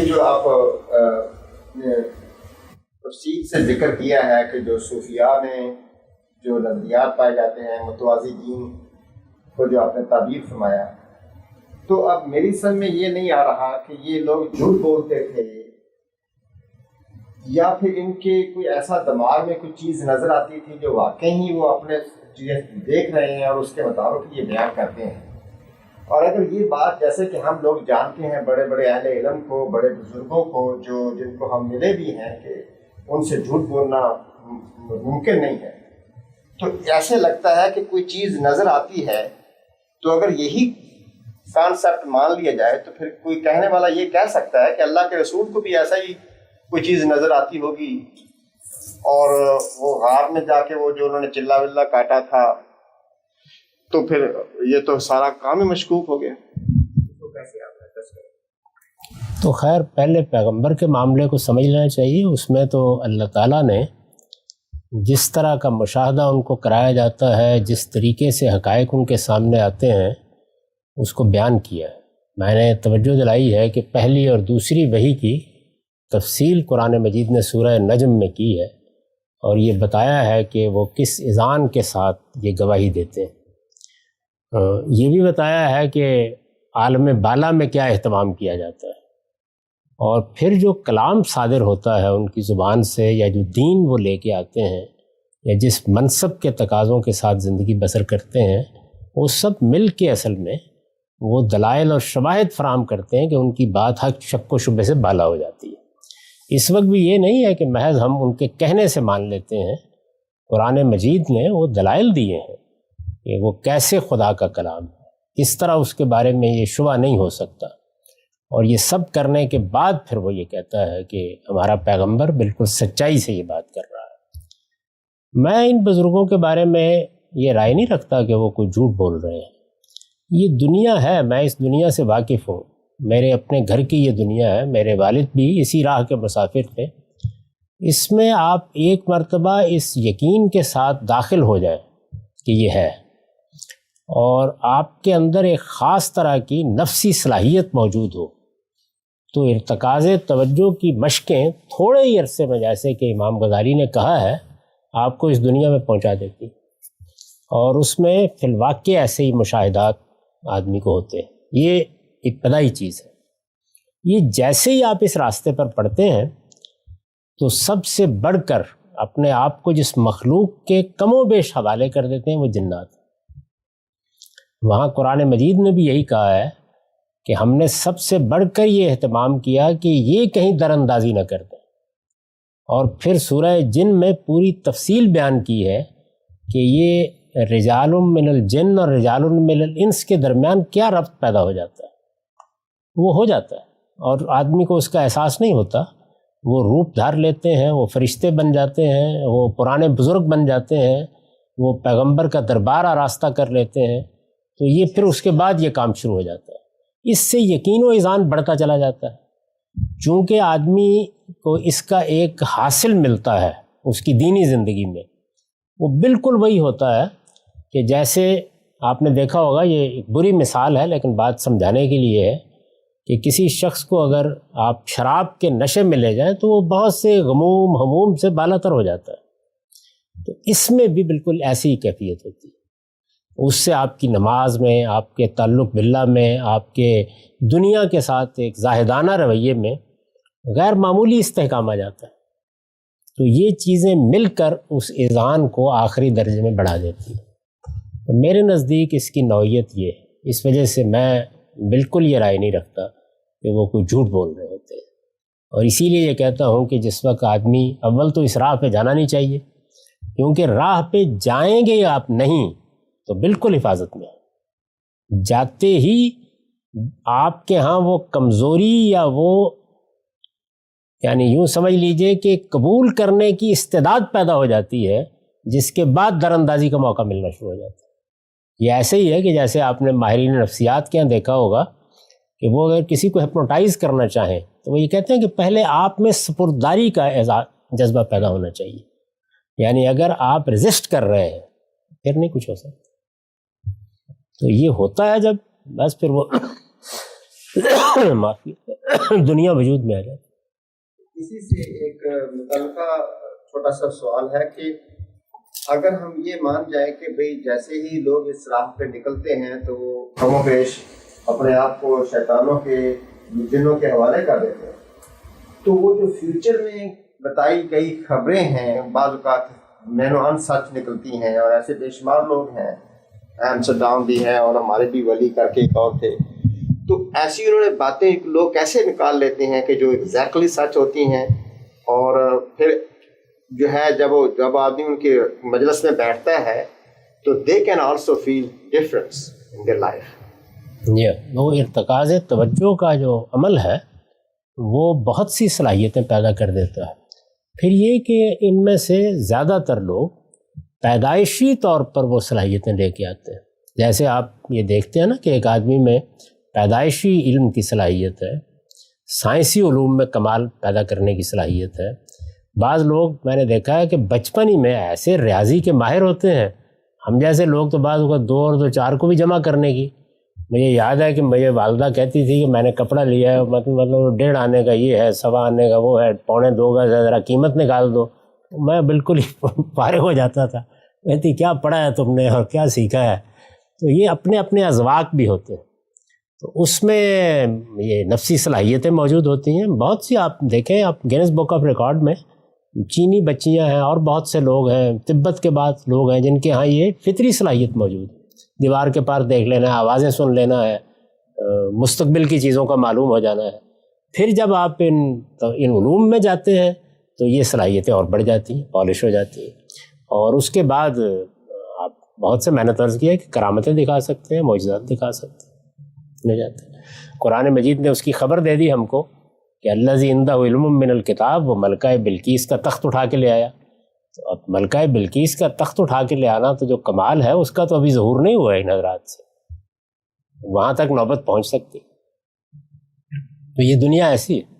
جو آپ تفصیل سے ذکر کیا ہے کہ جو صوفیاء میں جو نظریات پائے جاتے ہیں متوازی دین کو جو آپ نے تعبیر فرمایا، تو اب میری سمجھ میں یہ نہیں آ رہا کہ یہ لوگ جھوٹ بولتے تھے یا پھر ان کے کوئی ایسا دماغ میں کوئی چیز نظر آتی تھی جو واقعی ہی وہ اپنے چیزیں دیکھ رہے ہیں اور اس کے مطابق یہ بیان کرتے ہیں۔ اور اگر یہ بات جیسے کہ ہم لوگ جانتے ہیں بڑے بڑے اہل علم کو، بڑے بزرگوں کو جو جن کو ہم ملے بھی ہیں کہ ان سے جھوٹ بولنا ممکن نہیں ہے، تو ایسے لگتا ہے کہ کوئی چیز نظر آتی ہے تو اگر یہی کانسیپٹ مان لیا جائے تو پھر کوئی کہنے والا یہ کہہ سکتا ہے کہ اللہ کے رسول کو بھی ایسا ہی کوئی چیز نظر آتی ہوگی اور وہ غار میں جا کے وہ جو انہوں نے چلا ولہ کاٹا تھا، تو پھر یہ تو سارا کام ہی مشکوک ہو گیا۔ تو خیر پہلے پیغمبر کے معاملے کو سمجھ لینا چاہیے۔ اس میں تو اللہ تعالیٰ نے جس طرح کا مشاہدہ ان کو کرایا جاتا ہے، جس طریقے سے حقائق ان کے سامنے آتے ہیں، اس کو بیان کیا ہے۔ میں نے توجہ دلائی ہے کہ پہلی اور دوسری وحی کی تفصیل قرآن مجید نے سورہ نجم میں کی ہے، اور یہ بتایا ہے کہ وہ کس اذعان کے ساتھ یہ گواہی دیتے ہیں۔ یہ بھی بتایا ہے کہ عالم بالا میں کیا اہتمام کیا جاتا ہے، اور پھر جو کلام صادر ہوتا ہے ان کی زبان سے، یا جو دین وہ لے کے آتے ہیں، یا جس منصب کے تقاضوں کے ساتھ زندگی بسر کرتے ہیں، وہ سب مل کے اصل میں وہ دلائل اور شواہد فراہم کرتے ہیں کہ ان کی بات حق شک و شبہ سے بالا ہو جاتی ہے۔ اس وقت بھی یہ نہیں ہے کہ محض ہم ان کے کہنے سے مان لیتے ہیں، قرآن مجید نے وہ دلائل دیے ہیں کہ وہ کیسے خدا کا کلام ہے، اس طرح اس کے بارے میں یہ شبہ نہیں ہو سکتا۔ اور یہ سب کرنے کے بعد پھر وہ یہ کہتا ہے کہ ہمارا پیغمبر بالکل سچائی سے یہ بات کر رہا ہے۔ میں ان بزرگوں کے بارے میں یہ رائے نہیں رکھتا کہ وہ کوئی جھوٹ بول رہے ہیں۔ یہ دنیا ہے، میں اس دنیا سے واقف ہوں، میرے اپنے گھر کی یہ دنیا ہے، میرے والد بھی اسی راہ کے مسافر تھے۔ اس میں آپ ایک مرتبہ اس یقین کے ساتھ داخل ہو جائیں کہ یہ ہے، اور آپ کے اندر ایک خاص طرح کی نفسی صلاحیت موجود ہو، تو ارتکاز توجہ کی مشقیں تھوڑے ہی عرصے میں، جیسے کہ امام غزالی نے کہا ہے، آپ کو اس دنیا میں پہنچا دیتی، اور اس میں فی الواقع ایسے ہی مشاہدات آدمی کو ہوتے ہیں۔ یہ ابتدائی چیز ہے۔ یہ جیسے ہی آپ اس راستے پر پڑتے ہیں تو سب سے بڑھ کر اپنے آپ کو جس مخلوق کے کم و بیش حوالے کر دیتے ہیں وہ جنات۔ وہاں قرآن مجید نے بھی یہی کہا ہے کہ ہم نے سب سے بڑھ کر یہ اہتمام کیا کہ یہ کہیں در اندازی نہ کر دیں، اور پھر سورہ جن میں پوری تفصیل بیان کی ہے کہ یہ رجال من الجن اور رجال من الانس کے درمیان کیا ربط پیدا ہو جاتا ہے۔ وہ ہو جاتا ہے اور آدمی کو اس کا احساس نہیں ہوتا، وہ روپ دھار لیتے ہیں، وہ فرشتے بن جاتے ہیں، وہ پرانے بزرگ بن جاتے ہیں، وہ پیغمبر کا دربار آراستہ کر لیتے ہیں، تو یہ پھر اس کے بعد یہ کام شروع ہو جاتا ہے۔ اس سے یقین و ایذان بڑھتا چلا جاتا ہے، چونکہ آدمی کو اس کا ایک حاصل ملتا ہے اس کی دینی زندگی میں۔ وہ بالکل وہی ہوتا ہے کہ جیسے آپ نے دیکھا ہوگا، یہ ایک بری مثال ہے لیکن بات سمجھانے کے لیے ہے، کہ کسی شخص کو اگر آپ شراب کے نشے میں لے جائیں تو وہ بہت سے غموم ہموم سے بالا تر ہو جاتا ہے۔ تو اس میں بھی بالکل ایسی ہی کیفیت ہوتی ہے۔ اس سے آپ کی نماز میں، آپ کے تعلق باللہ میں، آپ کے دنیا کے ساتھ ایک زاہدانہ رویے میں غیر معمولی استحکام آ جاتا ہے۔ تو یہ چیزیں مل کر اس اذعان کو آخری درجے میں بڑھا دیتی ہیں۔ تو میرے نزدیک اس کی نوعیت یہ ہے، اس وجہ سے میں بالکل یہ رائے نہیں رکھتا کہ وہ کوئی جھوٹ بول رہے ہوتے ہیں، اور اسی لیے یہ کہتا ہوں کہ جس وقت آدمی اول تو اس راہ پہ جانا نہیں چاہیے، کیونکہ راہ پہ جائیں گے آپ نہیں تو بالکل حفاظت میں ہے۔ جاتے ہی آپ کے ہاں وہ کمزوری یا وہ یعنی یوں سمجھ لیجئے کہ قبول کرنے کی استعداد پیدا ہو جاتی ہے، جس کے بعد در اندازی کا موقع ملنا شروع ہو جاتا ہے۔ یہ ایسے ہی ہے کہ جیسے آپ نے ماہرین نفسیات کے یہاں دیکھا ہوگا کہ وہ اگر کسی کو ہپنوٹائز کرنا چاہیں تو وہ یہ کہتے ہیں کہ پہلے آپ میں سپرداری کا جذبہ پیدا ہونا چاہیے، یعنی اگر آپ ریزسٹ کر رہے ہیں پھر نہیں کچھ ہو سکتا۔ تو یہ ہوتا ہے جب بس پھر وہ معافی دنیا وجود میں آ جائے. اسی سے ایک متعلقہ چھوٹا سا سوال ہے کہ اگر ہم یہ مان جائیں کہ بھئی جیسے ہی لوگ اس راہ پہ نکلتے ہیں تو وہ کم و بیش اپنے آپ کو شیطانوں کے جنوں کے حوالے کر دیتے ہیں، تو وہ جو فیوچر میں بتائی گئی خبریں ہیں بعض اوقات مینو ان سچ نکلتی ہیں، اور ایسے بے شمار لوگ ہیں، ایمسٹرڈام بھی ہیں اور ہمارے بھی ولی کر کے ایک اور تھے، تو ایسی انہوں نے باتیں لوگ کیسے نکال لیتے ہیں کہ جو ایگزیکٹلی سچ ہوتی ہیں، اور پھر جو ہے جب آدمی ان کے مجلس میں بیٹھتا ہے تو they can also feel difference in their life. وہ ارتکاز توجہ کا جو عمل ہے وہ بہت سی صلاحیتیں پیدا کر دیتا ہے. پھر یہ کہ ان میں سے زیادہ تر لوگ پیدائشی طور پر وہ صلاحیتیں لے کے آتے ہیں. جیسے آپ یہ دیکھتے ہیں نا کہ ایک آدمی میں پیدائشی علم کی صلاحیت ہے، سائنسی علوم میں کمال پیدا کرنے کی صلاحیت ہے. بعض لوگ میں نے دیکھا ہے کہ بچپن ہی میں ایسے ریاضی کے ماہر ہوتے ہیں، ہم جیسے لوگ تو بعض اوقات 2 اور 2 4 کو بھی جمع کرنے کی. مجھے یاد ہے کہ مجھے والدہ کہتی تھی کہ میں نے کپڑا لیا ہے، مطلب 1.5 آنے کا یہ ہے، 1.25 آنے کا وہ ہے، 1.25 کا ذرا قیمت نکال دو. میں بالکل ہی فارغ ہو جاتا تھا. کہتی کیا پڑھا ہے تم نے اور کیا سیکھا ہے. تو یہ اپنے اپنے اذواق بھی ہوتے ہیں، تو اس میں یہ نفسی صلاحیتیں موجود ہوتی ہیں. بہت سی آپ دیکھیں، آپ گینس بک آف ریکارڈ میں چینی بچیاں ہیں اور بہت سے لوگ ہیں، تبت کے بعد لوگ ہیں جن کے ہاں یہ فطری صلاحیت موجود ہے. دیوار کے پار دیکھ لینا ہے، آوازیں سن لینا ہے، مستقبل کی چیزوں کا معلوم ہو جانا ہے. پھر جب آپ ان علوم میں جاتے ہیں تو یہ صلاحیتیں اور بڑھ جاتی ہیں، پالش ہو جاتی ہیں، اور اس کے بعد آپ بہت سے میں نے طرز کیا ہے کہ کرامتیں دکھا سکتے ہیں، معجزات دکھا سکتے ہیں، لے جاتے ہیں. قرآن مجید نے اس کی خبر دے دی ہم کو کہ الذی عندہ علم من الکتاب، وہ ملکہ بلقیس کا تخت اٹھا کے لے آیا. تو اب ملکہ بلقیس کا تخت اٹھا کے لے آنا تو جو کمال ہے اس کا تو ابھی ظہور نہیں ہوا ہے ان حضرات سے، وہاں تک نوبت پہنچ سکتی. تو یہ دنیا ایسی ہے،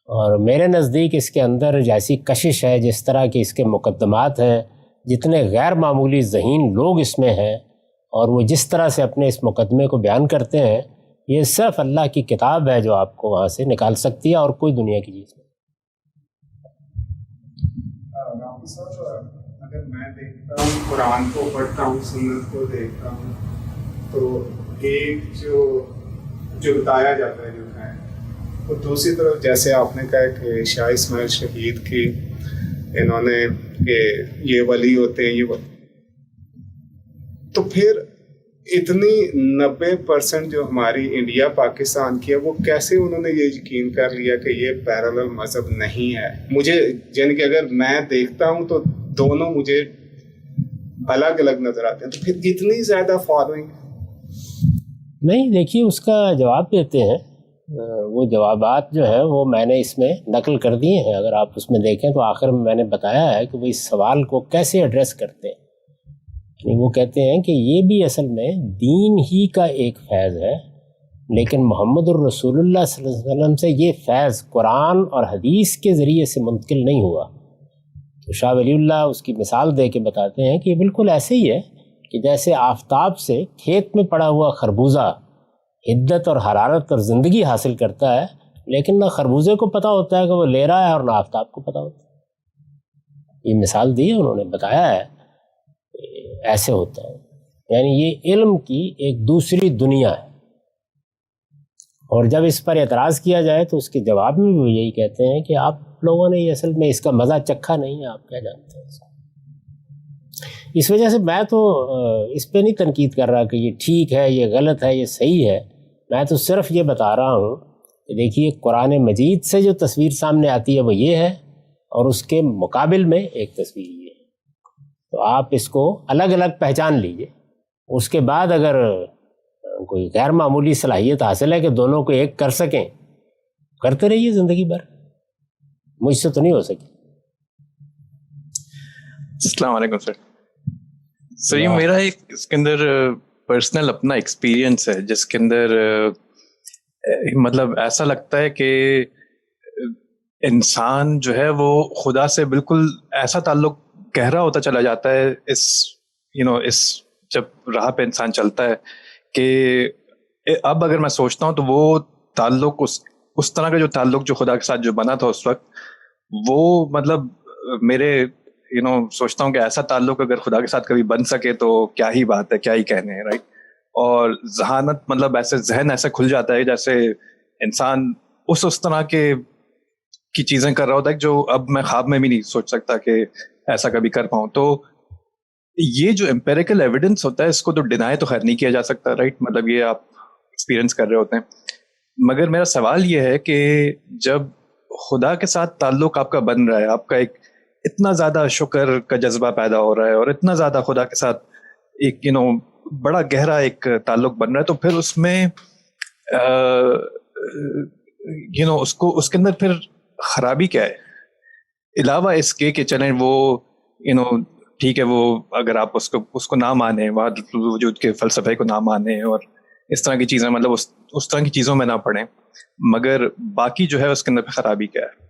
اور میرے نزدیک اس کے اندر جیسی کشش ہے، جس طرح کے اس کے مقدمات ہیں، جتنے غیر معمولی ذہین لوگ اس میں ہیں، اور وہ جس طرح سے اپنے اس مقدمے کو بیان کرتے ہیں، یہ صرف اللہ کی کتاب ہے جو آپ کو وہاں سے نکال سکتی ہے، اور کوئی دنیا کی چیز نہیں. رام صاحب، اگر میں دیکھتا ہوں، قرآن کو پڑھتا ہوں، سنت کو دیکھتا ہوں، تو ایک جو بتایا جاتا ہے جو ہے، اور دوسری طرف جیسے آپ نے کہا کہ شاہ اسماعیل شہید کی انہوں نے کہ یہ ولی ہوتے ہیں، یہ تو پھر اتنی 90% جو ہماری انڈیا پاکستان کی ہے، وہ کیسے انہوں نے یہ یقین کر لیا کہ یہ پیرالل مذہب نہیں ہے؟ مجھے یعنی کہ اگر میں دیکھتا ہوں تو دونوں مجھے الگ الگ نظر آتے ہیں، تو پھر اتنی زیادہ فالوئنگ نہیں. دیکھیے اس کا جواب دیتے ہیں، وہ جوابات جو ہیں وہ میں نے اس میں نقل کر دیے ہیں. اگر آپ اس میں دیکھیں تو آخر میں نے بتایا ہے کہ وہ اس سوال کو کیسے ایڈریس کرتے ہیں. یعنی وہ کہتے ہیں کہ یہ بھی اصل میں دین ہی کا ایک فیض ہے، لیکن محمد الرسول اللہ صلی اللہ علیہ وسلم سے یہ فیض قرآن اور حدیث کے ذریعے سے منتقل نہیں ہوا. تو شاہ ولی اللہ اس کی مثال دے کے بتاتے ہیں کہ یہ بالکل ایسے ہی ہے کہ جیسے آفتاب سے کھیت میں پڑا ہوا خربوزہ حدت اور حرارت اور زندگی حاصل کرتا ہے، لیکن نہ خربوزے کو پتہ ہوتا ہے کہ وہ لے رہا ہے اور نہ آفتاب کو پتہ ہوتا ہے. یہ مثال دی ہے، انہوں نے بتایا ہے ایسے ہوتا ہے. یعنی یہ علم کی ایک دوسری دنیا ہے، اور جب اس پر اعتراض کیا جائے تو اس کے جواب میں بھی وہ یہی کہتے ہیں کہ آپ لوگوں نے یہ اصل میں اس کا مزہ چکھا نہیں ہے، آپ کیا جانتے ہیں. اس وجہ سے میں تو اس پہ نہیں تنقید کر رہا کہ یہ ٹھیک ہے، یہ غلط ہے، یہ صحیح ہے. میں تو صرف یہ بتا رہا ہوں کہ دیکھیے قرآن مجید سے جو تصویر سامنے آتی ہے وہ یہ ہے، اور اس کے مقابل میں ایک تصویر یہ ہے. تو آپ اس کو الگ الگ پہچان لیجئے. اس کے بعد اگر کوئی غیر معمولی صلاحیت حاصل ہے کہ دونوں کو ایک کر سکیں، کرتے رہیے زندگی بھر. مجھ سے تو نہیں ہو سکی. السلام علیکم سر. یہ میرا ایک اس کے اندر پرسنل اپنا ایکسپیرینس ہے، جس کے اندر مطلب ایسا لگتا ہے کہ انسان جو ہے وہ خدا سے بالکل ایسا تعلق گہرا ہوتا چلا جاتا ہے اس جب راہ پہ انسان چلتا ہے، کہ اب اگر میں سوچتا ہوں تو وہ تعلق اس طرح کا جو تعلق جو خدا کے ساتھ جو بنا تھا اس وقت, وہ مطلب میرے سوچتا ہوں کہ ایسا تعلق اگر خدا کے ساتھ کبھی بن سکے تو کیا ہی بات ہے, کیا ہی کہنے ہیں, رائٹ. اور ذہانت مطلب ایسے ذہن ایسے کھل جاتا ہے جیسے انسان اس طرح کی چیزیں کر رہا ہوتا ہے جو اب میں خواب میں بھی نہیں سوچ سکتا کہ ایسا کبھی کر پاؤں. تو یہ جو امپیریکل ایویڈنس ہوتا ہے اس کو تو ڈینائی تو خیر نہیں کیا جا سکتا, رائٹ. مطلب یہ آپ ایکسپیرئنس کر رہے ہوتے ہیں. مگر میرا سوال یہ ہے کہ جب خدا کے ساتھ تعلق آپ کا بن رہا ہے, آپ کا ایک اتنا زیادہ شکر کا جذبہ پیدا ہو رہا ہے اور اتنا زیادہ خدا کے ساتھ ایک بڑا گہرا ایک تعلق بن رہا ہے, تو پھر اس میں اس کے اندر پھر خرابی کیا ہے علاوہ اس کے کہ چلیں وہ ٹھیک ہے, وہ اگر آپ اس کو نہ مانیں, وحدت الوجود کے فلسفے کو نہ مانیں اور اس طرح کی چیزیں, مطلب اس طرح کی چیزوں میں نہ پڑیں, مگر باقی جو ہے اس کے اندر خرابی کیا ہے؟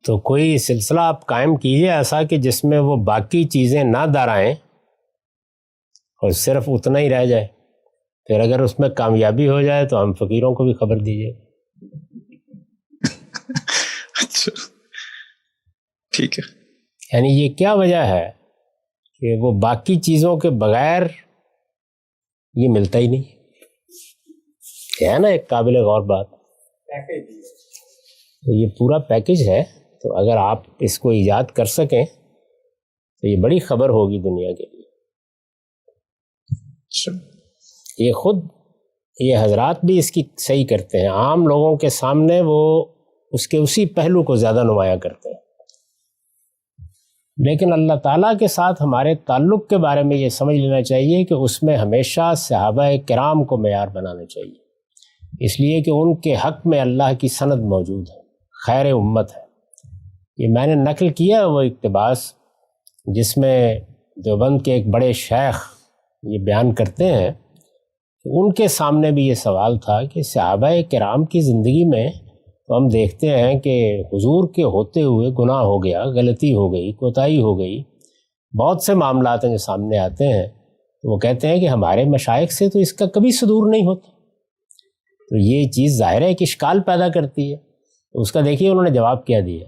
تو کوئی سلسلہ آپ قائم کیجیے ایسا کہ جس میں وہ باقی چیزیں نہ دہرائیں اور صرف اتنا ہی رہ جائے. پھر اگر اس میں کامیابی ہو جائے تو ہم فقیروں کو بھی خبر دیجیے. اچھا ٹھیک ہے. یعنی یہ کیا وجہ ہے کہ وہ باقی چیزوں کے بغیر یہ ملتا ہی نہیں ہے نا. ایک قابل غور بات, تو یہ پورا پیکج ہے. تو اگر آپ اس کو ایجاد کر سکیں تو یہ بڑی خبر ہوگی دنیا کے لیے. یہ خود یہ حضرات بھی اس کی صحیح کرتے ہیں, عام لوگوں کے سامنے وہ اس کے اسی پہلو کو زیادہ نمایاں کرتے ہیں. لیکن اللہ تعالیٰ کے ساتھ ہمارے تعلق کے بارے میں یہ سمجھ لینا چاہیے کہ اس میں ہمیشہ صحابہ کرام کو معیار بنانا چاہیے, اس لیے کہ ان کے حق میں اللہ کی سند موجود ہے, خیر امت ہے. یہ میں نے نقل کیا وہ اقتباس جس میں دیوبند کے ایک بڑے شیخ یہ بیان کرتے ہیں کہ ان کے سامنے بھی یہ سوال تھا کہ صحابہ کرام کی زندگی میں تو ہم دیکھتے ہیں کہ حضور کے ہوتے ہوئے گناہ ہو گیا, غلطی ہو گئی, کوتاہی ہو گئی, بہت سے معاملات ہیں جو سامنے آتے ہیں. تو وہ کہتے ہیں کہ ہمارے مشائخ سے تو اس کا کبھی صدور نہیں ہوتا. تو یہ چیز ظاہر ہے کہ اشکال پیدا کرتی ہے. تو اس کا دیکھیے انہوں نے جواب کیا دیا.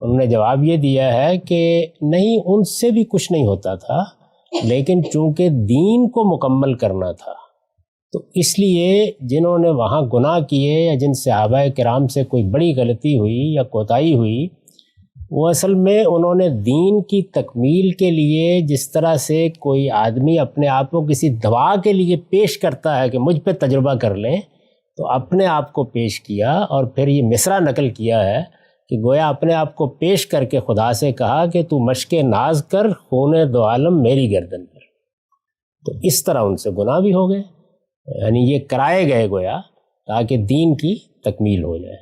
انہوں نے جواب یہ دیا ہے کہ نہیں, ان سے بھی کچھ نہیں ہوتا تھا, لیکن چونکہ دین کو مکمل کرنا تھا تو اس لیے جنہوں نے وہاں گناہ کیے یا جن صحابہ کرام سے کوئی بڑی غلطی ہوئی یا کوتاہی ہوئی, وہ اصل میں انہوں نے دین کی تکمیل کے لیے جس طرح سے کوئی آدمی اپنے آپ کو کسی دوا کے لیے پیش کرتا ہے کہ مجھ پہ تجربہ کر لیں, تو اپنے آپ کو پیش کیا اور پھر یہ مصرع نقل کیا ہے کہ گویا اپنے آپ کو پیش کر کے خدا سے کہا کہ تو مشق ناز کر خون دو عالم میری گردن پر. تو اس طرح ان سے گناہ بھی ہو گئے, یعنی یہ کرائے گئے گویا تاکہ دین کی تکمیل ہو جائے,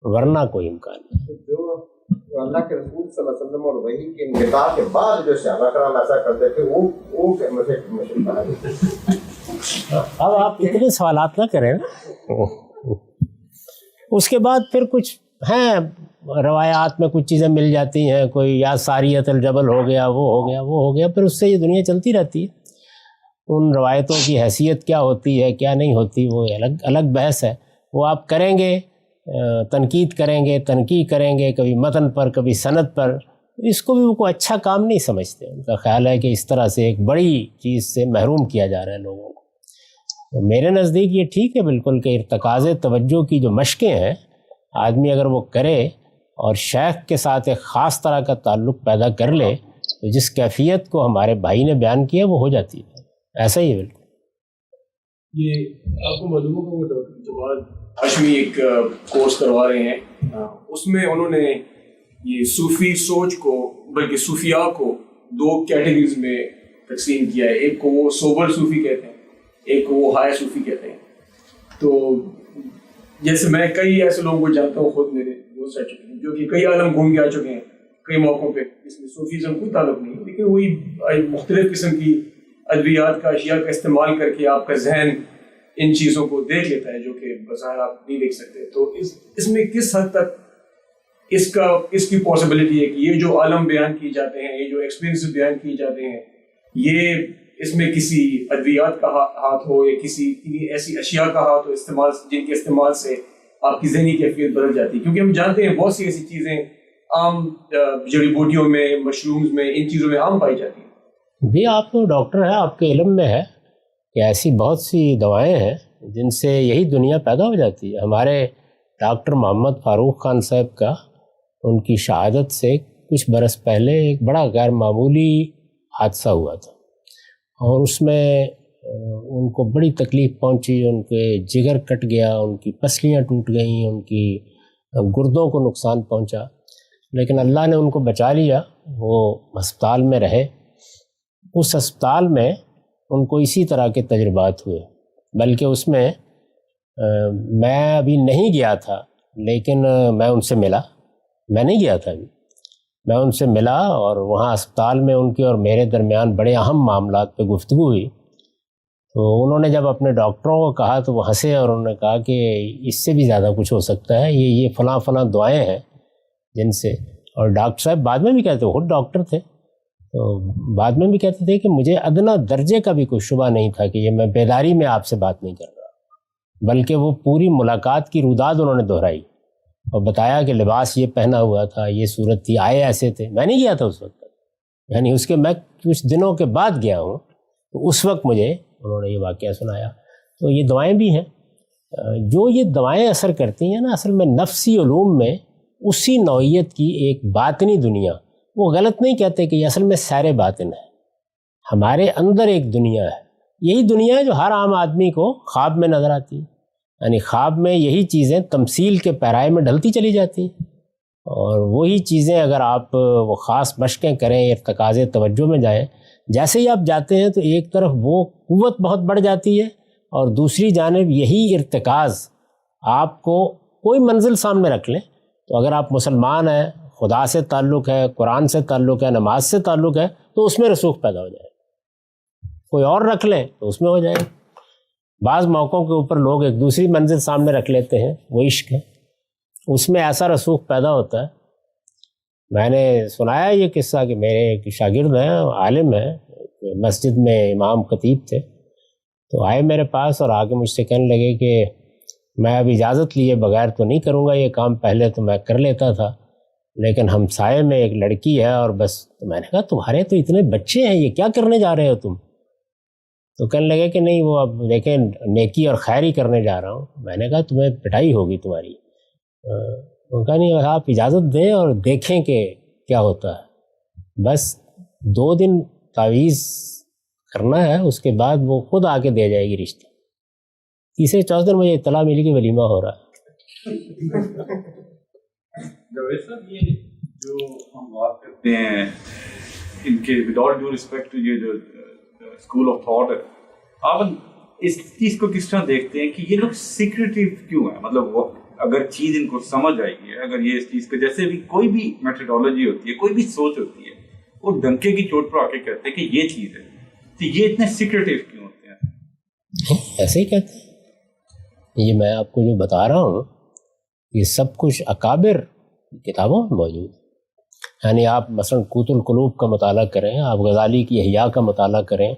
ورنہ کوئی امکان نہیں. جو اللہ کے رسول صلی اللہ علیہ وسلم اور وحی کے انقطاع کے بعد جو صحابہ کرام ایسا کرتے تھے وہ اب آپ اتنے سوالات نہ کریں. اس کے بعد پھر کچھ ہیں روایات میں کچھ چیزیں مل جاتی ہیں, کوئی یا ساریت الجبل ہو گیا, وہ ہو گیا, وہ ہو گیا, پھر اس سے یہ دنیا چلتی رہتی ہے. ان روایتوں کی حیثیت کیا ہوتی ہے کیا نہیں ہوتی وہ الگ بحث ہے. وہ آپ کریں گے, تنقید کریں گے, تنقید کریں گے, کبھی متن پر کبھی سند پر, اس کو بھی وہ کوئی اچھا کام نہیں سمجھتے. ان کا خیال ہے کہ اس طرح سے ایک بڑی چیز سے محروم کیا جا رہا ہے لوگوں کو. تو میرے نزدیک یہ ٹھیک ہے بالکل کہ ارتکاز توجہ کی جو مشقیں ہیں آدمی اگر وہ کرے اور شیخ کے ساتھ ایک خاص طرح کا تعلق پیدا کر لے تو جس کیفیت کو ہمارے بھائی نے بیان کیا وہ ہو جاتی ہے. ایسا ہی ہے بالکل. یہ آپ کو معلوم ہوگا وہ ڈاکٹر جواد ہاشمی ایک کورس کروا رہے ہیں, اس میں انہوں نے یہ صوفی سوچ کو بلکہ صوفیاء کو دو کیٹیگریز میں تقسیم کیا ہے. ایک کو وہ سوبر صوفی کہتے ہیں, ایک کو وہ ہائی صوفی کہتے ہیں. تو جیسے میں کئی ایسے لوگوں کو جانتا ہوں, خود میرے دوست رہ چکے ہیں جو کہ کئی عالم گھوم کے آ چکے ہیں کئی موقعوں پہ, اس میں صوفیزم کوئی تعلق نہیں, لیکن وہی مختلف قسم کی ادویات کا اشیاء کا استعمال کر کے آپ کا ذہن ان چیزوں کو دیکھ لیتا ہے جو کہ بظاہر آپ نہیں دیکھ سکتے. تو اس میں کس حد تک اس کی پاسبلٹی ہے کہ یہ جو عالم بیان کی جاتے ہیں, یہ جو ایکسپیرینس بیان کی جاتے ہیں, یہ اس میں کسی ادویات کا ہاتھ ہو یا کسی ایسی اشیاء کا ہاتھ ہو استعمال، جن کے استعمال سے آپ کی ذہنی کیفیت بدل جاتی ہے. کیونکہ ہم جانتے ہیں بہت سی ایسی چیزیں عام جڑی بوٹیوں میں، مشرومز میں، ان چیزوں میں عام پائی جاتی ہیں. بھی آپ تو ڈاکٹر ہیں، آپ کے علم میں ہے کہ ایسی بہت سی دوائیں ہیں جن سے یہی دنیا پیدا ہو جاتی ہے. ہمارے ڈاکٹر محمد فاروق خان صاحب کا ان کی شہادت سے کچھ برس پہلے ایک بڑا غیر معمولی حادثہ ہوا تھا، اور اس میں ان کو بڑی تکلیف پہنچی. ان کے جگر کٹ گیا، ان کی پسلیاں ٹوٹ گئیں، ان کی گردوں کو نقصان پہنچا، لیکن اللہ نے ان کو بچا لیا. وہ ہسپتال میں رہے. اس ہسپتال میں ان کو اسی طرح کے تجربات ہوئے، بلکہ اس میں میں ابھی نہیں گیا تھا، لیکن میں ان سے ملا. میں نہیں گیا تھا ابھی، میں ان سے ملا، اور وہاں اسپتال میں ان کے اور میرے درمیان بڑے اہم معاملات پہ گفتگو ہوئی. تو انہوں نے جب اپنے ڈاکٹروں کو کہا تو وہ ہنسے، اور انہوں نے کہا کہ اس سے بھی زیادہ کچھ ہو سکتا ہے، یہ فلاں فلاں دعائیں ہیں جن سے. اور ڈاکٹر صاحب بعد میں بھی کہتے، خود ڈاکٹر تھے، تو بعد میں بھی کہتے تھے کہ مجھے ادنا درجے کا بھی کوئی شبہ نہیں تھا کہ یہ میں بیداری میں آپ سے بات نہیں کر رہا، بلکہ وہ پوری ملاقات کی روداد انہوں نے دہرائی اور بتایا کہ لباس یہ پہنا ہوا تھا، یہ صورت تھی، آئے ایسے تھے. میں نہیں گیا تھا اس وقت، یعنی اس کے میں کچھ دنوں کے بعد گیا ہوں، تو اس وقت مجھے انہوں نے یہ واقعہ سنایا. تو یہ دوائیں بھی ہیں. جو یہ دوائیں اثر کرتی ہیں نا، اصل میں نفسی علوم میں اسی نوعیت کی ایک باطنی دنیا، وہ غلط نہیں کہتے کہ یہ اصل میں سیر باطن ہے. ہمارے اندر ایک دنیا ہے، یہی دنیا ہے جو ہر عام آدمی کو خواب میں نظر آتی ہے. یعنی خواب میں یہی چیزیں تمثیل کے پیرائے میں ڈھلتی چلی جاتی ہیں، اور وہی چیزیں اگر آپ وہ خاص مشقیں کریں، ارتکاز توجہ میں جائیں، جیسے ہی آپ جاتے ہیں تو ایک طرف وہ قوت بہت بڑھ جاتی ہے، اور دوسری جانب یہی ارتکاز آپ کو کوئی منزل سامنے رکھ لیں. تو اگر آپ مسلمان ہیں، خدا سے تعلق ہے، قرآن سے تعلق ہے، نماز سے تعلق ہے، تو اس میں رسوخ پیدا ہو جائے. کوئی اور رکھ لیں تو اس میں ہو جائے. بعض موقعوں کے اوپر لوگ ایک دوسری منزل سامنے رکھ لیتے ہیں، وہ عشق ہے، اس میں ایسا رسوخ پیدا ہوتا ہے. میں نے سنایا یہ قصہ کہ میرے ایک شاگرد ہیں، عالم ہیں، مسجد میں امام خطیب تھے، تو آئے میرے پاس اور آ کے مجھ سے کہنے لگے کہ میں اب اجازت لیے بغیر تو نہیں کروں گا یہ کام، پہلے تو میں کر لیتا تھا، لیکن ہمسائے میں ایک لڑکی ہے اور بس. تو میں نے کہا تمہارے تو اتنے بچے ہیں، یہ کیا کرنے جا رہے ہو تم؟ تو کہنے لگے کہ نہیں، وہ اب دیکھیں نیکی اور خیر ہی کرنے جا رہا ہوں. میں نے کہا تمہیں پٹائی ہوگی تمہاری. وہ کہا نہیں، آپ اجازت دیں اور دیکھیں کہ کیا ہوتا ہے. بس 2 دن تعویذ کرنا ہے، اس کے بعد وہ خود آ کے دے جائے گی رشتہ. تیسرے چوتھے دن مجھے اطلاع ملی کہ ولیمہ ہو رہا ہے. جاوید صاحب، یہ جو ہم بات کرتے ہیں ان کے وداؤٹ ڈیو رسپیکٹ ٹو یہ جو اسکول آف تھاٹ ہے، آپ اس چیز کو کس طرح دیکھتے ہیں کہ یہ لوگ سیکریٹیو کیوں ہیں؟ مطلب وہ اگر چیز ان کو سمجھ آئی ہے، اگر یہ اس چیز کو جیسے بھی کوئی بھی میتھڈالوجی ہوتی ہے، کوئی بھی سوچ ہوتی ہے، وہ ڈنکے کی چوٹ پر آ کے کہتے ہیں کہ یہ چیز ہے، تو یہ اتنے سیکریٹیو کیوں ہوتے ہیں؟ ایسے ہی کہتے ہیں. یہ میں آپ کو جو بتا رہا ہوں یہ سب کچھ اکابر کتابوں میں موجود ہے. یعنی آپ مثلا قوت القلوب کا مطالعہ کریں، آپ غزالی کی احیاء کا مطالعہ کریں،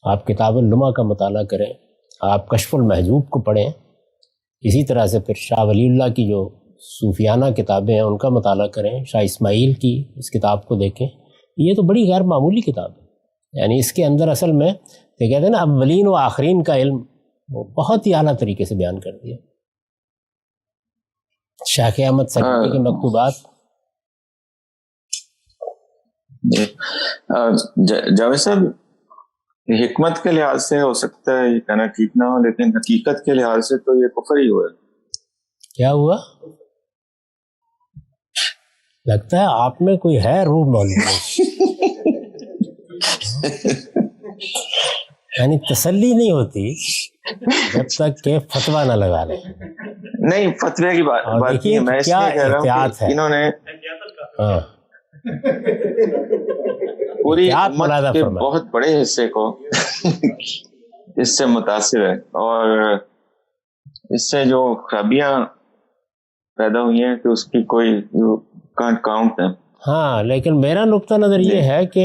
آپ کتاب اللمع کا مطالعہ کریں، آپ کشف المحجوب کو پڑھیں، اسی طرح سے پھر شاہ ولی اللہ کی جو صوفیانہ کتابیں ہیں ان کا مطالعہ کریں، شاہ اسماعیل کی اس کتاب کو دیکھیں. یہ تو بڑی غیر معمولی کتاب ہے. یعنی اس کے اندر اصل میں یہ کہتے ہیں نا اولین و آخرین کا علم، وہ بہت ہی اعلیٰ طریقے سے بیان کر دیا. شیخ احمد سجدی کے مکتوبات. جاوید صاحب، حکمت کے لحاظ سے ہو سکتا ہے یہ کہنا ٹھیک نہ ہو، لیکن حقیقت کے لحاظ سے تو یہ کفر ہی ہوا ہے. کیا ہوا؟ لگتا ہے آپ میں کوئی ہے روح معلوم. یعنی تسلی نہیں ہوتی جب تک کہ فتویٰ نہ لگا لیں. نہیں، فتوے کی بات نہیں ہے، میں اس لیے کہہ رہا ہوں کہ انہوں نے پوری امت کے بہت بڑے حصے کو اس سے متاثر ہے، اور اس سے جو خرابیاں پیدا ہوئی ہیں کہ اس کی کوئی کانٹ کاؤنٹ ہے. ہاں، لیکن میرا نقطہ نظر یہ ہے کہ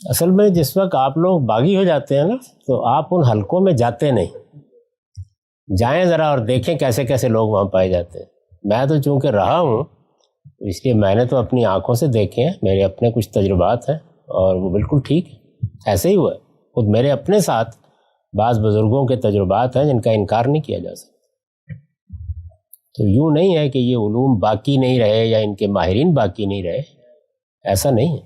اصل میں جس وقت آپ لوگ باغی ہو جاتے ہیں نا تو آپ ان حلقوں میں جاتے نہیں. جائیں ذرا اور دیکھیں کیسے کیسے لوگ وہاں پائے جاتے ہیں. میں تو چونکہ رہا ہوں اس لیے میں نے تو اپنی آنکھوں سے دیکھے ہیں, میرے اپنے کچھ تجربات ہیں اور وہ بالکل ٹھیک ہے, ایسے ہی ہوا ہے. خود میرے اپنے ساتھ بعض بزرگوں کے تجربات ہیں جن کا انکار نہیں کیا جا سکتا. تو یوں نہیں ہے کہ یہ علوم باقی نہیں رہے یا ان کے ماہرین باقی نہیں رہے, ایسا نہیں ہے.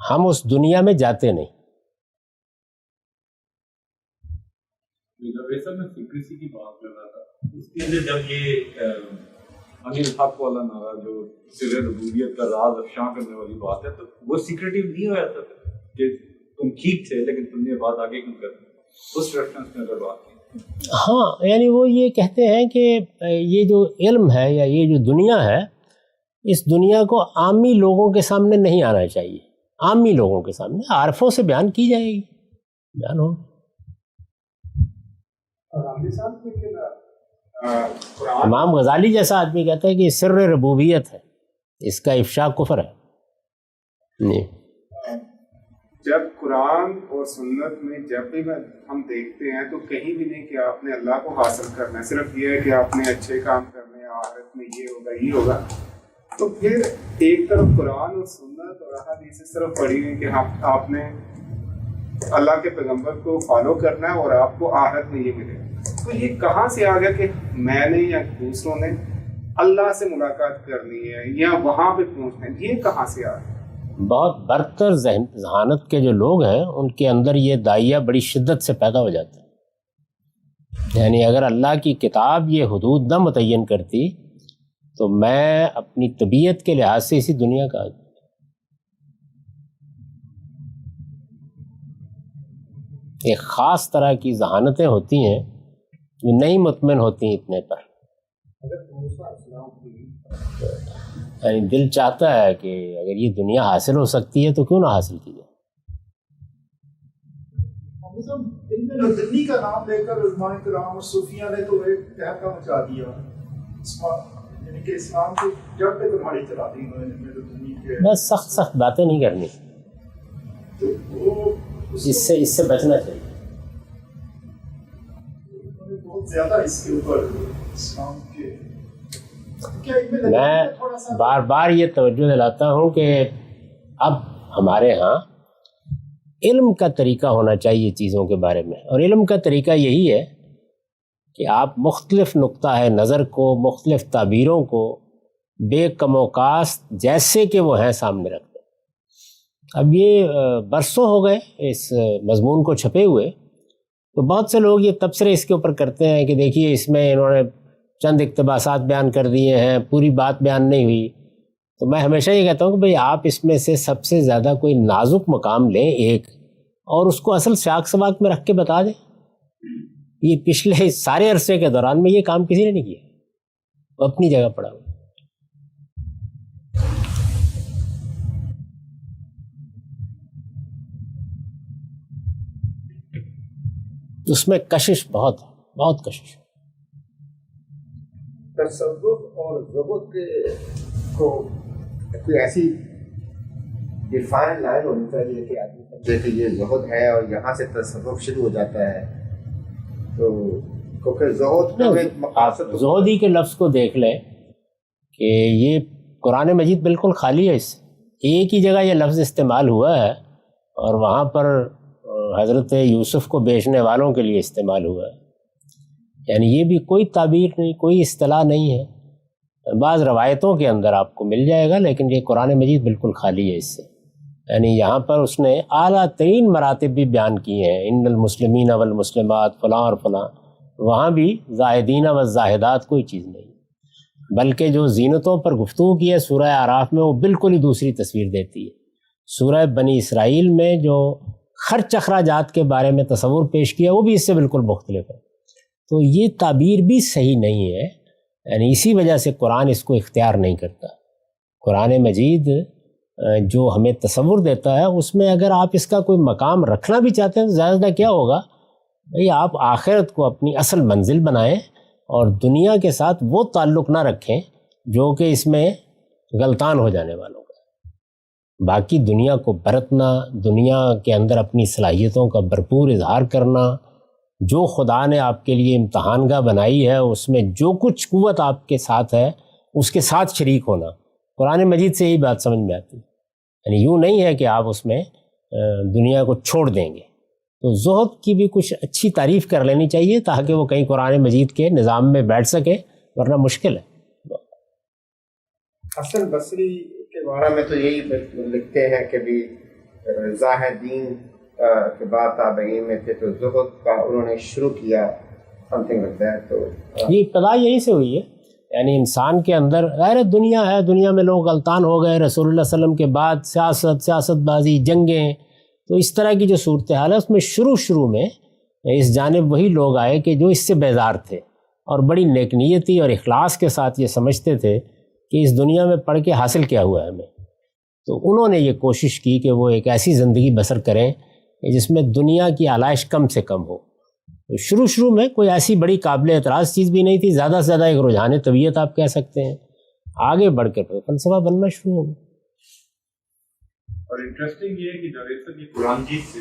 ہم اس دنیا میں جاتے نہیں. میں سیکریسی کی بات کر رہا تھا, اس کے اندر جب یہ انیل حق والا نعرہ جو سر ربوبیت کا راز افشاں کرنے والی بات ہے, تو وہ سیکریٹو نہیں ہوا تھا کہ تم ٹھیک تھے لیکن تم نے بات آگے کیوں کر دی, اس ریفرنس میں اگر بات کی. ہاں یعنی وہ یہ کہتے ہیں کہ یہ جو علم ہے یا یہ جو دنیا ہے, اس دنیا کو عامی لوگوں کے سامنے نہیں آنا چاہیے. عامی لوگوں کے سامنے عارفوں سے بیان کی جائے گی, بیان ہو. امام غزالی جیسا آدمی کہتا ہے کہ سر ربوبیت ہے, اس کا افشا کفر ہے. جب قرآن اور سنت میں جب بھی ہم دیکھتے ہیں تو کہیں بھی نہیں کہ آپ نے اللہ کو حاصل کرنا ہے, صرف یہ ہے کہ آپ نے اچھے کام کرنے ہیں, آخرت میں یہ ہوگا یہ ہوگا. تو پھر ایک طرف قرآن اور سنت اور احادیث صرف پڑھی ہوئی کہ آپ نے اللہ کے پیغمبر کو فالو کرنا ہے اور آپ کو آخرت میں یہ ملے. تو یہ کہاں سے آ گیا کہ میں نے یا دوسروں نے اللہ سے ملاقات کرنی ہے یا وہاں پہ پہنچنا ہے, یہ کہاں سے آ گیا؟ بہت برتر ذہانت کے جو لوگ ہیں ان کے اندر یہ داعیہ بڑی شدت سے پیدا ہو جاتا ہے. یعنی اگر اللہ کی کتاب یہ حدود نہ متعین کرتی تو میں اپنی طبیعت کے لحاظ سے اسی دنیا کا آدمی. ایک خاص طرح کی ذہانتیں ہوتی ہیں جو نہیں مطمئن ہوتی ہیں اتنے پر. یعنی دل چاہتا ہے کہ اگر یہ دنیا حاصل ہو سکتی ہے تو کیوں نہ حاصل کی جائے. دلی کا نام لے کر علماء کرام اور صوفیہ نے تو ایک تہلکہ مچا دیا, یعنی کہ اسلام کو جڑ پہ کمہاری چلا دی انہوں نے. بس سخت باتیں نہیں کرنی, اس سے بچنا چاہیے. بہت زیادہ اس کے اوپر اسلام کے میں بار بار یہ توجہ دلاتا ہوں کہ اب ہمارے ہاں علم کا طریقہ ہونا چاہیے چیزوں کے بارے میں, اور علم کا طریقہ یہی ہے کہ آپ مختلف نقطہ نظر کو, مختلف تعبیروں کو بے کم و کاست جیسے کہ وہ ہیں سامنے رکھ دیں. اب یہ برسوں ہو گئے اس مضمون کو چھپے ہوئے, تو بہت سے لوگ یہ تبصرے اس کے اوپر کرتے ہیں کہ دیکھیے اس میں انہوں نے چند اقتباسات بیان کر دیے ہیں, پوری بات بیان نہیں ہوئی. تو میں ہمیشہ یہ کہتا ہوں کہ بھئی آپ اس میں سے سب سے زیادہ کوئی نازک مقام لیں ایک, اور اس کو اصل سیاق سباق میں رکھ کے بتا دیں. یہ پچھلے سارے عرصے کے دوران میں یہ کام کسی نے نہیں کیا, وہ اپنی جگہ پڑا ہوا. اس میں کشش بہت کشش. تصوف اور زہد کو کوئی ایسی ڈیفائن لائن ہونی چاہیے کہ آدمی سمجھے کہ یہ زہد ہے اور یہاں سے تصوف شروع ہو جاتا ہے. تو کیونکہ زہدی کے لفظ کو دیکھ لیں کہ یہ قرآن مجید بالکل خالی ہے, اس سے ایک ہی جگہ یہ لفظ استعمال ہوا ہے اور وہاں پر حضرت یوسف کو بیچنے والوں کے لیے استعمال ہوا ہے. یعنی یہ بھی کوئی تعبیر نہیں, کوئی اصطلاح نہیں ہے. بعض روایتوں کے اندر آپ کو مل جائے گا, لیکن یہ قرآن مجید بالکل خالی ہے اس سے. یعنی یہاں پر اس نے اعلیٰ ترین مراتب بھی بیان کیے ہیں, ان المسلمین والمسلمات فلاں اور فلاں. وہاں بھی زاہدین والزاہدات کوئی چیز نہیں, بلکہ جو زینتوں پر گفتگو کی ہے سورہ اعراف میں وہ بالکل ہی دوسری تصویر دیتی ہے. سورہ بنی اسرائیل میں جو خرچ اخراجات کے بارے میں تصور پیش کیا وہ بھی اس سے بالکل مختلف ہے. تو یہ تعبیر بھی صحیح نہیں ہے. یعنی اسی وجہ سے قرآن اس کو اختیار نہیں کرتا. قرآن مجید جو ہمیں تصور دیتا ہے اس میں اگر آپ اس کا کوئی مقام رکھنا بھی چاہتے ہیں تو زیادہ کیا ہوگا بھئی, آپ آخرت کو اپنی اصل منزل بنائیں اور دنیا کے ساتھ وہ تعلق نہ رکھیں جو کہ اس میں غلطان ہو جانے والوں. باقی دنیا کو برتنا، دنیا کے اندر اپنی صلاحیتوں کا بھرپور اظہار کرنا، جو خدا نے آپ کے لیے امتحان گاہ بنائی ہے اس میں جو کچھ قوت آپ کے ساتھ ہے اس کے ساتھ شریک ہونا، قرآن مجید سے یہی بات سمجھ میں آتی ہے. یعنی یوں نہیں ہے کہ آپ اس میں دنیا کو چھوڑ دیں گے. تو زہد کی بھی کچھ اچھی تعریف کر لینی چاہیے تاکہ وہ کہیں قرآن مجید کے نظام میں بیٹھ سکے، ورنہ مشکل ہے. حسن بصری کے بارے میں تو یہی لکھتے ہیں کہ بھی زاہدین کے بعد تابعین میں تھے تو زہد کا انہوں نے شروع کیا سمتھنگ لگ دیٹ. تو یہ ابتدا یہی سے ہوئی ہے. یعنی انسان کے اندر غیر دنیا ہے، دنیا میں لوگ غلطان ہو گئے، رسول اللہ صلی اللہ علیہ وسلم کے بعد سیاست بازی، جنگیں، تو اس طرح کی جو صورتحال ہے اس میں شروع میں اس جانب وہی لوگ آئے کہ جو اس سے بیزار تھے اور بڑی نیک نیتی اور اخلاص کے ساتھ یہ سمجھتے تھے کہ اس دنیا میں پڑھ کے حاصل کیا ہوا ہے ہمیں. تو انہوں نے یہ کوشش کی کہ وہ ایک ایسی زندگی بسر کریں جس میں دنیا کی آلائش کم سے کم ہو. شروع میں کوئی ایسی بڑی قابل اعتراض چیز بھی نہیں تھی، زیادہ سے زیادہ ایک رجحان طبیعت آپ کہہ سکتے ہیں. آگے بڑھ کے پھر فلسفہ بننا شروع ہو گیا. اور انٹرسٹنگ یہ ہے کہ جاوید صاحب یہ قرآن جی سے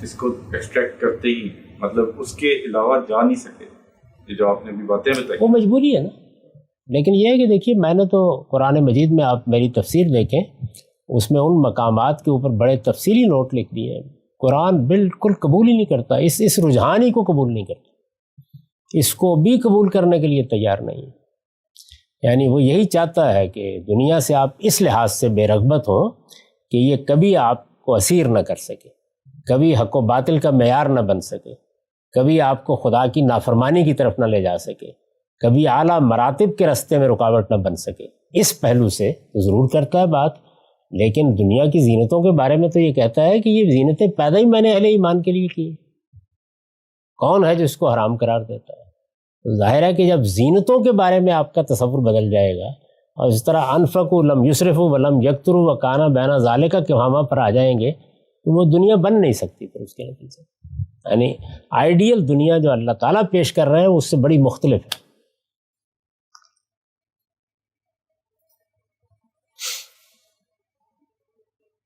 اس کو ایکسٹریکٹ کرتے ہی مطلب اس کے علاوہ جا نہیں سکے. یہ جو آپ نے بھی باتیں بتائی وہ مجبوری ہے نا. لیکن یہ ہے کہ دیکھیے میں نے تو قرآن مجید میں آپ میری تفسیر دیکھیں، اس میں ان مقامات کے اوپر بڑے تفصیلی نوٹ لکھ دیے ہیں. قرآن بالکل قبول ہی نہیں کرتا، اس رجحان ہی کو قبول نہیں کرتا، اس کو بھی قبول کرنے کے لیے تیار نہیں ہے. یعنی وہ یہی چاہتا ہے کہ دنیا سے آپ اس لحاظ سے بے رغبت ہوں کہ یہ کبھی آپ کو اسیر نہ کر سکے، کبھی حق و باطل کا معیار نہ بن سکے، کبھی آپ کو خدا کی نافرمانی کی طرف نہ لے جا سکے، کبھی اعلیٰ مراتب کے راستے میں رکاوٹ نہ بن سکے. اس پہلو سے ضرور کرتا ہے بات، لیکن دنیا کی زینتوں کے بارے میں تو یہ کہتا ہے کہ یہ زینتیں پیدا ہی میں نے اہل ایمان کے لیے کی. کون ہے جو اس کو حرام قرار دیتا ہے؟ تو ظاہر ہے کہ جب زینتوں کے بارے میں آپ کا تصور بدل جائے گا اور اس طرح انفقوا لم یسرفوا ولم یقتروا وکان بین ذالک کے وہاں پر آ جائیں گے تو وہ دنیا بن نہیں سکتی. پھر اس کے نتیجے یعنی آئیڈیل دنیا جو اللہ تعالیٰ پیش کر رہے ہیں اس سے بڑی مختلف ہے.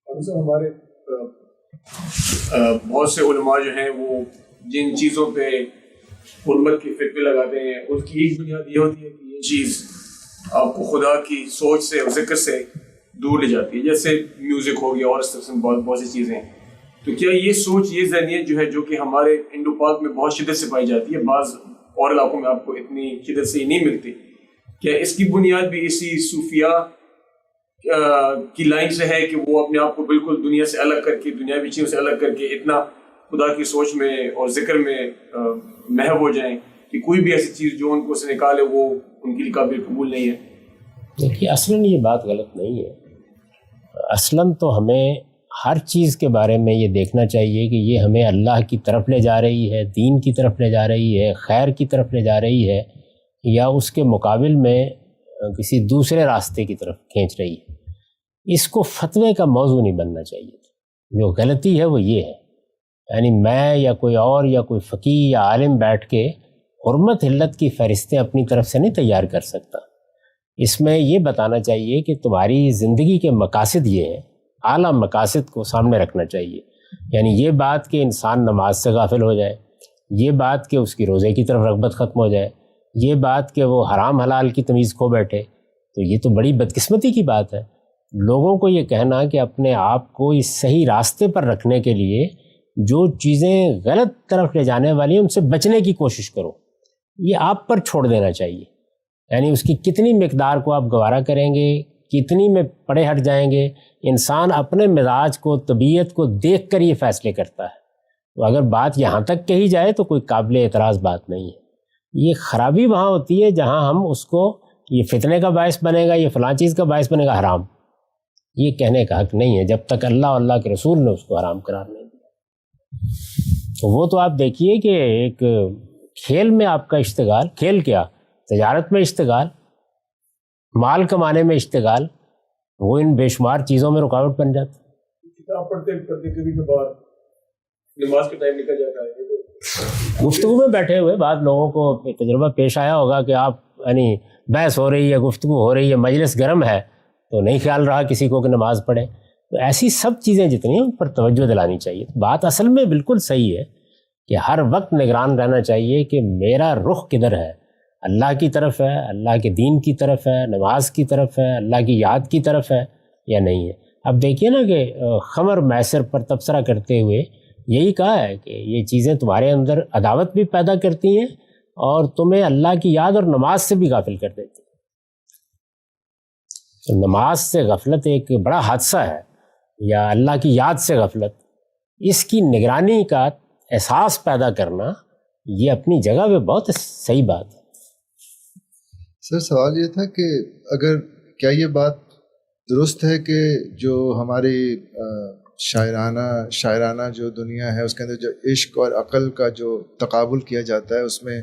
ہمارے بہت سے علماء جو ہیں وہ جن چیزوں پہ حرمت کے فتوے لگاتے ہیں ان کی ایک بنیاد یہ ہوتی ہے کہ یہ چیز آپ کو خدا کی سوچ سے اور ذکر سے دور لے جاتی ہے، جیسے میوزک ہو گیا اور اس طرح سے بہت سی چیزیں. تو کیا یہ سوچ، یہ ذہنیت جو ہے جو کہ ہمارے انڈو پاک میں بہت شدت سے پائی جاتی ہے، بعض اور علاقوں میں آپ کو اتنی شدت سے نہیں ملتی، کیا اس کی بنیاد بھی اسی صوفیاء کی لائن سے ہے کہ وہ اپنے آپ کو بالکل دنیا سے الگ کر کے، دنیاوی چیزوں سے الگ کر کے اتنا خدا کی سوچ میں اور ذکر میں محو ہو جائیں کہ کوئی بھی ایسی چیز جو ان کو سے نکالے وہ ان کے لیے قابل قبول نہیں ہے؟ دیکھیے اصلاً یہ بات غلط نہیں ہے. اصلاً تو ہمیں ہر چیز کے بارے میں یہ دیکھنا چاہیے کہ یہ ہمیں اللہ کی طرف لے جا رہی ہے، دین کی طرف لے جا رہی ہے، خیر کی طرف لے جا رہی ہے، یا اس کے مقابل میں کسی دوسرے راستے کی طرف کھینچ رہی ہے. اس کو فتوے کا موضوع نہیں بننا چاہیے. جو غلطی ہے وہ یہ ہے، یعنی میں یا کوئی اور یا کوئی فقیہ یا عالم بیٹھ کے حرمت علت کی فہرستیں اپنی طرف سے نہیں تیار کر سکتا. اس میں یہ بتانا چاہیے کہ تمہاری زندگی کے مقاصد یہ ہیں، اعلیٰ مقاصد کو سامنے رکھنا چاہیے. یعنی یہ بات کہ انسان نماز سے غافل ہو جائے، یہ بات کہ اس کی روزے کی طرف رغبت ختم ہو جائے، یہ بات کہ وہ حرام حلال کی تمیز کھو بیٹھے، تو یہ تو بڑی بدقسمتی کی بات ہے. لوگوں کو یہ کہنا کہ اپنے آپ کو اس صحیح راستے پر رکھنے کے لیے جو چیزیں غلط طرف لے جانے والی ہیں ان سے بچنے کی کوشش کرو، یہ آپ پر چھوڑ دینا چاہیے. یعنی اس کی کتنی مقدار کو آپ گوارا کریں گے، کتنی میں پڑے ہٹ جائیں گے، انسان اپنے مزاج کو، طبیعت کو دیکھ کر یہ فیصلے کرتا ہے. تو اگر بات یہاں تک کہی جائے تو کوئی قابل اعتراض بات نہیں ہے. یہ خرابی وہاں ہوتی ہے جہاں ہم اس کو یہ فتنے کا باعث بنے گا، یہ فلاں چیز کا باعث بنے گا حرام، یہ کہنے کا حق نہیں ہے جب تک اللہ اور اللہ کے رسول نے اس کو حرام قرار نہیں دیا. تو وہ تو آپ دیکھیے کہ ایک کھیل میں آپ کا اشتغال، کھیل کیا، تجارت میں اشتغال، مال کمانے میں اشتغال، وہ ان بے شمار چیزوں میں رکاوٹ بن جاتا. کتاب پڑھتے کبھی کبھار نماز کا ٹائم نکل جاتا ہے. گفتگو میں بیٹھے ہوئے بعض لوگوں کو تجربہ پیش آیا ہوگا کہ آپ یعنی بحث ہو رہی ہے، گفتگو ہو رہی ہے، مجلس گرم ہے، تو نہیں خیال رہا کسی کو کہ نماز پڑھیں. تو ایسی سب چیزیں جتنی ہیں ان پر توجہ دلانی چاہیے. بات اصل میں بالکل صحیح ہے کہ ہر وقت نگران رہنا چاہیے کہ میرا رخ کدھر ہے، اللہ کی طرف ہے، اللہ کے دین کی طرف ہے، نماز کی طرف ہے، اللہ کی یاد کی طرف ہے یا نہیں ہے. اب دیکھیے نا کہ خمر میسر پر تبصرہ کرتے ہوئے یہی کہا ہے کہ یہ چیزیں تمہارے اندر عداوت بھی پیدا کرتی ہیں اور تمہیں اللہ کی یاد اور نماز سے بھی غافل کر دیتی ہیں. تو نماز سے غفلت ایک بڑا حادثہ ہے، یا اللہ کی یاد سے غفلت. اس کی نگرانی کا احساس پیدا کرنا یہ اپنی جگہ پہ بہت صحیح بات ہے. سر سوال یہ تھا کہ اگر کیا یہ بات درست ہے کہ جو ہماری شاعرانہ جو دنیا ہے اس کے اندر جو عشق اور عقل کا جو تقابل کیا جاتا ہے، اس میں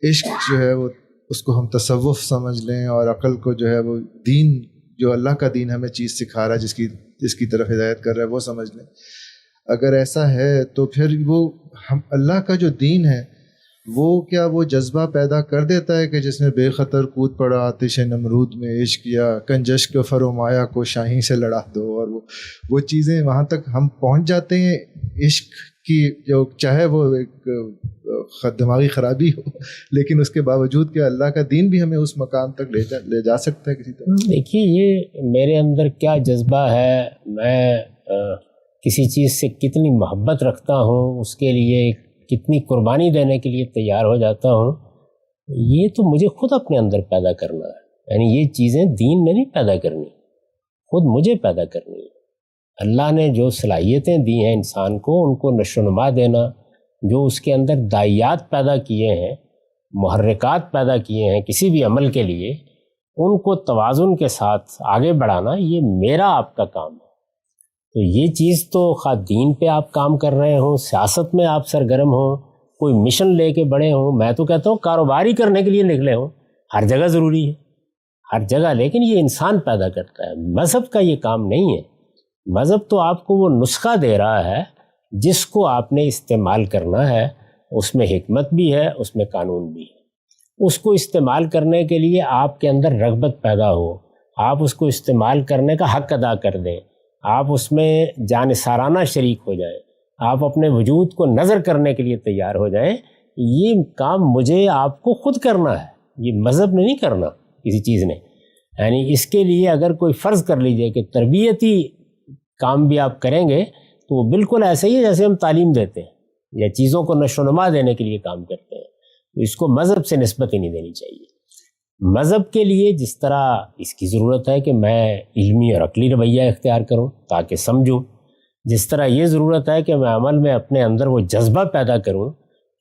عشق جو ہے وہ اس کو ہم تصوف سمجھ لیں اور عقل کو جو ہے وہ دین، جو اللہ کا دین ہمیں چیز سکھا رہا ہے، جس کی طرف ہدایت کر رہا ہے، وہ سمجھ لیں. اگر ایسا ہے تو پھر وہ ہم اللہ کا جو دین ہے وہ کیا وہ جذبہ پیدا کر دیتا ہے کہ جس میں بے خطر کود پڑا آتش نمرود میں عشق، یا کنجش کے فرومایا کو شاہی سے لڑا دو، اور وہ چیزیں وہاں تک ہم پہنچ جاتے ہیں عشق کی، جو چاہے وہ ایک دماغی خرابی ہو لیکن اس کے باوجود کہ اللہ کا دین بھی ہمیں اس مقام تک لے جا سکتا ہے کسی طرح. دیکھیے یہ میرے اندر کیا جذبہ ہے، میں کسی چیز سے کتنی محبت رکھتا ہوں، اس کے لیے کتنی قربانی دینے کے لیے تیار ہو جاتا ہوں، یہ تو مجھے خود اپنے اندر پیدا کرنا ہے. یعنی یہ چیزیں دین نے نہیں پیدا کرنی، خود مجھے پیدا کرنی ہے. اللہ نے جو صلاحیتیں دی ہیں انسان کو، ان کو نشو و نما دینا، جو اس کے اندر داعیات پیدا کیے ہیں، محرکات پیدا کیے ہیں کسی بھی عمل کے لیے، ان کو توازن کے ساتھ آگے بڑھانا، یہ میرا آپ کا کام ہے. تو یہ چیز تو خواہ دین پہ آپ کام کر رہے ہوں، سیاست میں آپ سرگرم ہوں، کوئی مشن لے کے بڑے ہوں، میں تو کہتا ہوں کاروباری کرنے کے لیے نکلے ہوں، ہر جگہ ضروری ہے، ہر جگہ. لیکن یہ انسان پیدا کرتا ہے، مذہب کا یہ کام نہیں ہے. مذہب تو آپ کو وہ نسخہ دے رہا ہے جس کو آپ نے استعمال کرنا ہے. اس میں حکمت بھی ہے، اس میں قانون بھی ہے. اس کو استعمال کرنے کے لیے آپ کے اندر رغبت پیدا ہو، آپ اس کو استعمال کرنے کا حق ادا کر دیں، آپ اس میں جانثارانہ شریک ہو جائیں، آپ اپنے وجود کو نظر کرنے کے لیے تیار ہو جائیں. یہ کام مجھے آپ کو خود کرنا ہے، یہ مذہب نے نہیں کرنا کسی چیز نے. یعنی اس کے لیے اگر کوئی فرض کر لیجئے کہ تربیتی کام بھی آپ کریں گے تو وہ بالکل ایسے ہی ہے جیسے ہم تعلیم دیتے ہیں یا چیزوں کو نشو و نما دینے کے لیے کام کرتے ہیں. تو اس کو مذہب سے نسبت ہی نہیں دینی چاہیے. مذہب کے لیے جس طرح اس کی ضرورت ہے کہ میں علمی اور عقلی رویہ اختیار کروں تاکہ سمجھوں، جس طرح یہ ضرورت ہے کہ میں عمل میں اپنے اندر وہ جذبہ پیدا کروں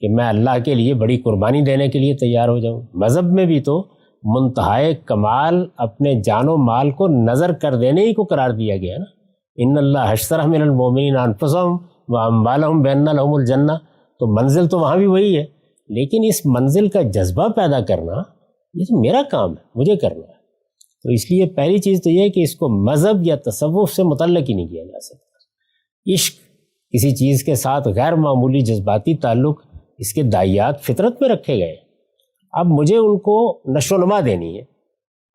کہ میں اللہ کے لیے بڑی قربانی دینے کے لیے تیار ہو جاؤں. مذہب میں بھی تو منتہائے کمال اپنے جان و مال کو نظر کر دینے ہی کو قرار دیا گیا نا. ان اللہ اشتری من المؤمنین انفسهم واموالهم بان لهم الجنہ. تو منزل تو وہاں بھی وہی ہے، لیکن اس منزل کا جذبہ پیدا کرنا یہ تو میرا کام ہے، مجھے کرنا ہے. تو اس لیے پہلی چیز تو یہ ہے کہ اس کو مذہب یا تصوف سے متعلق ہی نہیں کیا جا سکتا. عشق کسی چیز کے ساتھ غیر معمولی جذباتی تعلق، اس کے داعیات فطرت میں رکھے گئے. اب مجھے ان کو نشو و نما دینی ہے،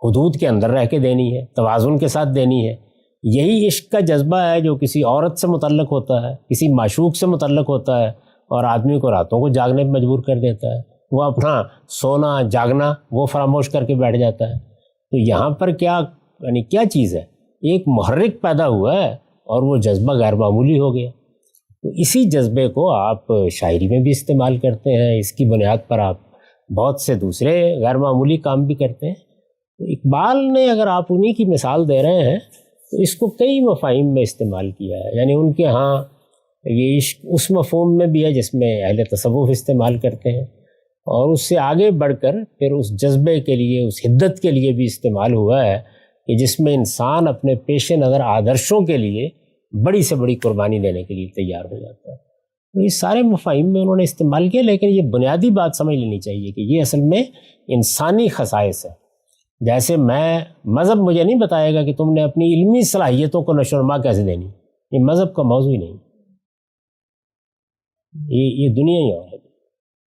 حدود کے اندر رہ کے دینی ہے، توازن کے ساتھ دینی ہے. یہی عشق کا جذبہ ہے جو کسی عورت سے متعلق ہوتا ہے، کسی معشوق سے متعلق ہوتا ہے اور آدمی کو راتوں کو جاگنے پہ مجبور کر دیتا ہے. وہ اپنا سونا جاگنا وہ فراموش کر کے بیٹھ جاتا ہے. تو یہاں پر کیا یعنی کیا چیز ہے، ایک محرک پیدا ہوا ہے اور وہ جذبہ غیر معمولی ہو گیا. تو اسی جذبے کو آپ شاعری میں بھی استعمال کرتے ہیں، اس کی بنیاد پر آپ بہت سے دوسرے غیر معمولی کام بھی کرتے ہیں. تو اقبال نے اگر آپ انہی کی مثال دے رہے ہیں تو اس کو کئی مفاہیم میں استعمال کیا ہے. یعنی ان کے ہاں یہ عشق اس مفہوم میں بھی ہے جس میں اہل تصوف استعمال کرتے ہیں، اور اس سے آگے بڑھ کر پھر اس جذبے کے لیے، اس حدت کے لیے بھی استعمال ہوا ہے کہ جس میں انسان اپنے پیش نظر آدرشوں کے لیے بڑی سے بڑی قربانی دینے کے لیے تیار ہو جاتا ہے. تو یہ سارے مفاہیم میں انہوں نے استعمال کیا، لیکن یہ بنیادی بات سمجھ لینی چاہیے کہ یہ اصل میں انسانی خصائص ہے. جیسے مذہب مجھے نہیں بتائے گا کہ تم نے اپنی علمی صلاحیتوں کو نشو و نما کیسے دینی، یہ مذہب کا موضوع ہی نہیں، یہ دنیا ہی اور ہے.